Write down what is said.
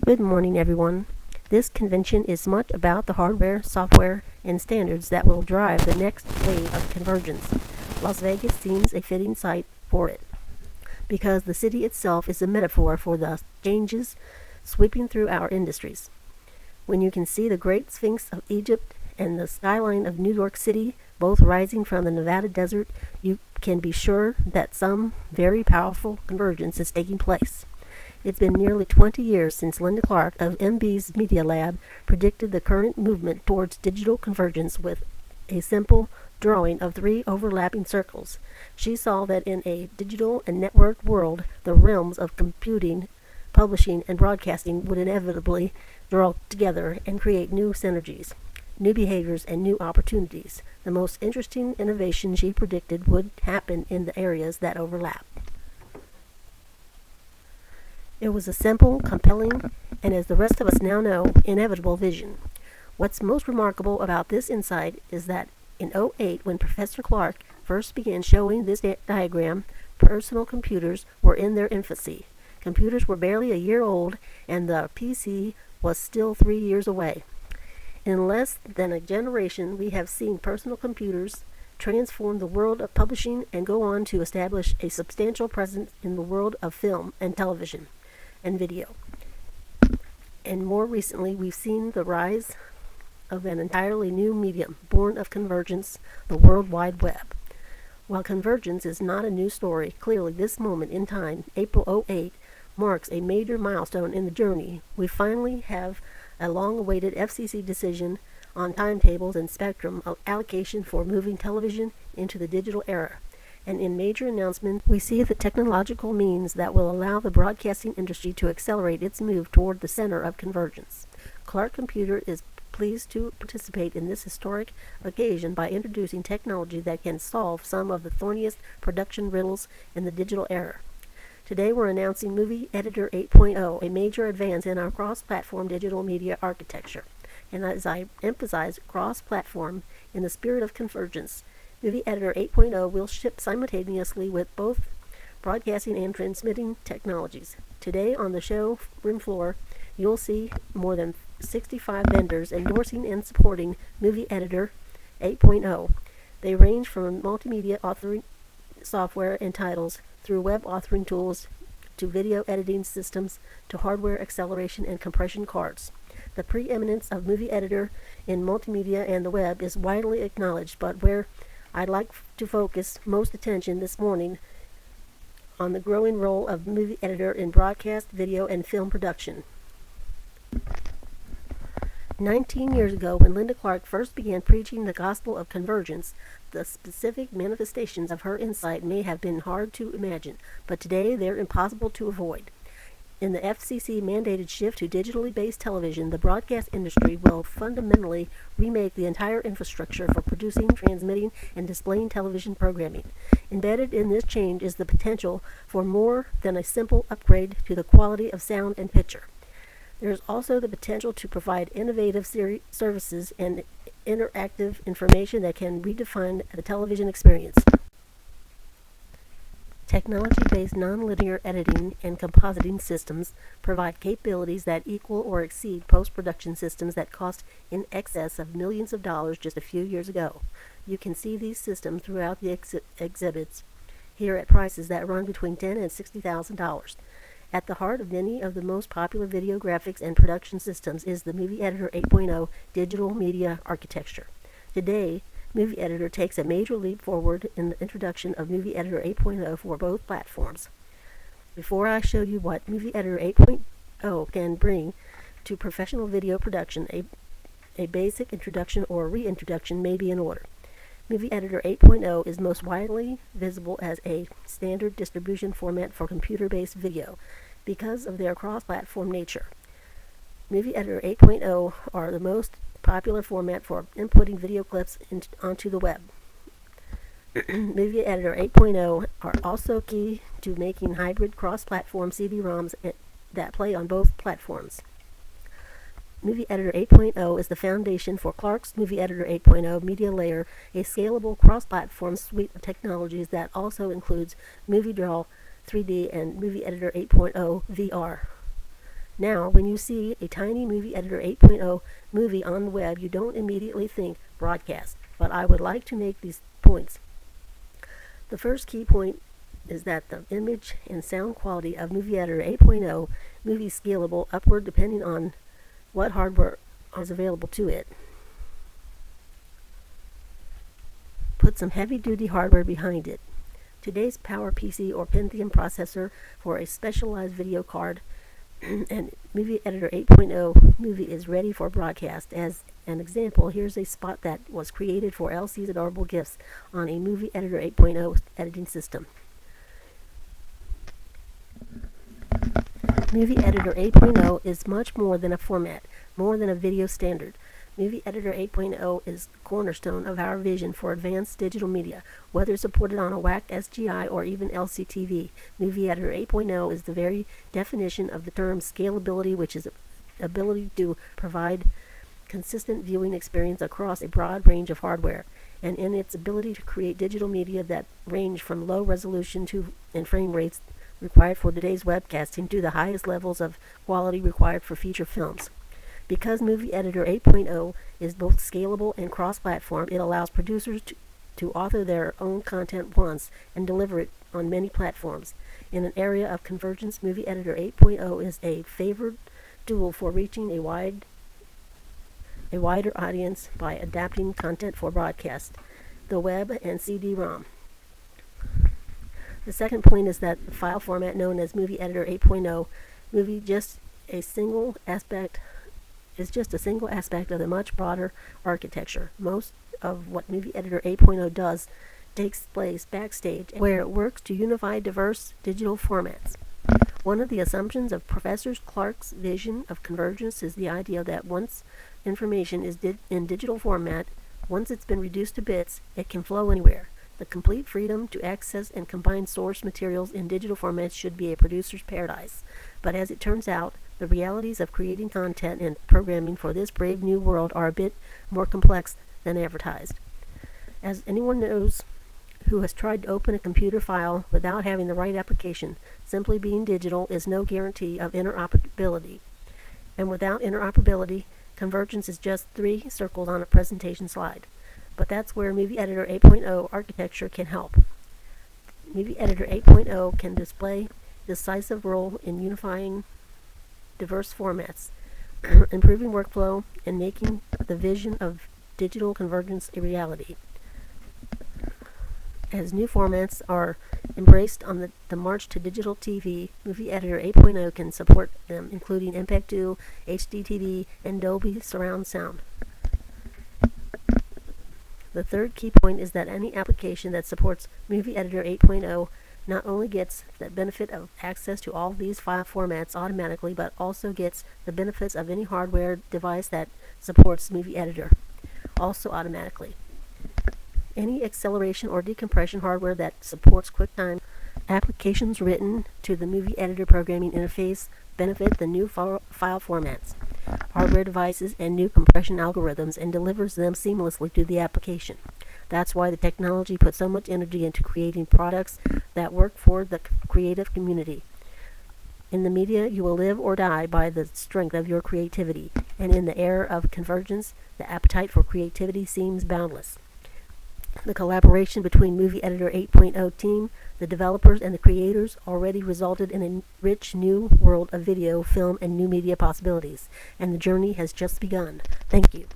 Good morning, everyone. This convention is much about the hardware, software, and standards that will drive the next wave of convergence. Las Vegas seems a fitting site for it, because the city itself is a metaphor for the changes sweeping through our industries. When you can see the Great Sphinx of Egypt and the skyline of New York City both rising from the Nevada desert, you can be sure that some very powerful convergence is taking place. It's been nearly 20 years since Linda Clark of MB's Media Lab predicted the current movement towards digital convergence with a simple drawing of three overlapping circles. She saw that in a digital and networked world, the realms of computing, publishing, and broadcasting would inevitably draw together and create new synergies, new behaviors, and new opportunities. The most interesting innovation she predicted would happen in the areas that overlap. It was a simple, compelling, and as the rest of us now know, inevitable vision. What's most remarkable about this insight is that in '08, when Professor Clark first began showing this diagram, personal computers were in their infancy. Computers were barely a year old, and the PC was still 3 years away. In less than a generation, we have seen personal computers transform the world of publishing and go on to establish a substantial presence in the world of film and television and video. And more recently, we've seen the rise of an entirely new medium, born of convergence, the World Wide Web. While convergence is not a new story, clearly this moment in time, April '08, marks a major milestone in the journey. We finally have a long-awaited FCC decision on timetables and spectrum allocation for moving television into the digital era. And in major announcements, we see the technological means that will allow the broadcasting industry to accelerate its move toward the center of convergence. Clark Computer is pleased to participate in this historic occasion by introducing technology that can solve some of the thorniest production riddles in the digital era. Today we're announcing Movie Editor 8.0, a major advance in our cross-platform digital media architecture. And as I emphasize cross-platform in the spirit of convergence, Movie Editor 8.0 will ship simultaneously with both broadcasting and transmitting technologies. Today on the showroom floor, you'll see more than 65 vendors endorsing and supporting Movie Editor 8.0. They range from multimedia authoring software and titles through web authoring tools to video editing systems to hardware acceleration and compression cards. The preeminence of Movie Editor in multimedia and the web is widely acknowledged, but where I'd like to focus most attention this morning on the growing role of Movie Editor in broadcast, video, and film production. 19 years ago, when Linda Clark first began preaching the gospel of convergence, the specific manifestations of her insight may have been hard to imagine, but today they're impossible to avoid. In the FCC mandated shift to digitally based television, the broadcast industry will fundamentally remake the entire infrastructure for producing, transmitting, and displaying television programming. Embedded in this change is the potential for more than a simple upgrade to the quality of sound and picture. There is also the potential to provide innovative services and interactive information that can redefine the television experience. Technology-based nonlinear editing and compositing systems provide capabilities that equal or exceed post-production systems that cost in excess of millions of dollars just a few years ago. You can see these systems throughout the exhibits here at prices that run between $10,000 and $60,000. At the heart of many of the most popular video graphics and production systems is the Movie Editor 8.0 digital media architecture. Today, Movie Editor takes a major leap forward in the introduction of Movie Editor 8.0 for both platforms. Before I show you what Movie Editor 8.0 can bring to professional video production, a basic introduction or reintroduction may be in order. Movie Editor 8.0 is most widely visible as a standard distribution format for computer-based video because of their cross-platform nature. Movie Editor 8.0 are the most popular format for inputting video clips onto the web. Movie Editor 8.0 are also key to making hybrid cross-platform CD-ROMs that play on both platforms. Movie Editor 8.0 is the foundation for Clark's Movie Editor 8.0 Media Layer, a scalable cross-platform suite of technologies that also includes Movie Draw 3D and Movie Editor 8.0 VR. Now, when you see a tiny Movie Editor 8.0 movie on the web, you don't immediately think broadcast, but I would like to make these points. The first key point is that the image and sound quality of Movie Editor 8.0 movie is scalable upward depending on what hardware is available to it. Put some heavy-duty hardware behind it. Today's PowerPC or Pentium processor for a specialized video card and Movie Editor 8.0 movie is ready for broadcast. As an example, here's a spot that was created for LC's Adorable Gifts on a Movie Editor 8.0 editing system. Movie Editor 8.0 is much more than a format, more than a video standard. Movie Editor 8.0 is the cornerstone of our vision for advanced digital media, whether supported on a WAC SGI or even LCTV. Movie Editor 8.0 is the very definition of the term scalability, which is the ability to provide consistent viewing experience across a broad range of hardware, and in its ability to create digital media that range from low resolution and frame rates required for today's webcasting to the highest levels of quality required for feature films. Because Movie Editor 8.0 is both scalable and cross-platform, it allows producers to author their own content once and deliver it on many platforms. In an area of convergence, Movie Editor 8.0 is a favored tool for reaching a wider audience by adapting content for broadcast, the web, and CD-ROM. The second point is that the file format known as Movie Editor 8.0 movie is just a single aspect of the much broader architecture. Most of what Movie Editor 8.0 does takes place backstage, where it works to unify diverse digital formats. One of the assumptions of Professor Clark's vision of convergence is the idea that once information is in digital format, once it's been reduced to bits, it can flow anywhere. The complete freedom to access and combine source materials in digital formats should be a producer's paradise. But as it turns out, the realities of creating content and programming for this brave new world are a bit more complex than advertised. As anyone knows who has tried to open a computer file without having the right application, simply being digital is no guarantee of interoperability. And without interoperability, convergence is just 3 circles on a presentation slide. But that's where Movie Editor 8.0 architecture can help. Movie Editor 8.0 can display decisive role in unifying diverse formats, improving workflow, and making the vision of digital convergence a reality. As new formats are embraced on the march to digital TV, Movie Editor 8.0 can support them, including MPEG-2, HDTV, and Dolby Surround Sound. The third key point is that any application that supports Movie Editor 8.0 not only gets the benefit of access to all these file formats automatically, but also gets the benefits of any hardware device that supports Movie Editor, also automatically. Any acceleration or decompression hardware that supports QuickTime applications written to the Movie Editor programming interface benefit the new file formats, hardware devices, and new compression algorithms, and delivers them seamlessly to the application. That's why the technology puts so much energy into creating products that work for the creative community. In the media, you will live or die by the strength of your creativity, and in the era of convergence, the appetite for creativity seems boundless. The collaboration between Movie Editor 8.0 team, the developers, and the creators already resulted in a rich new world of video, film, and new media possibilities, and the journey has just begun. Thank you.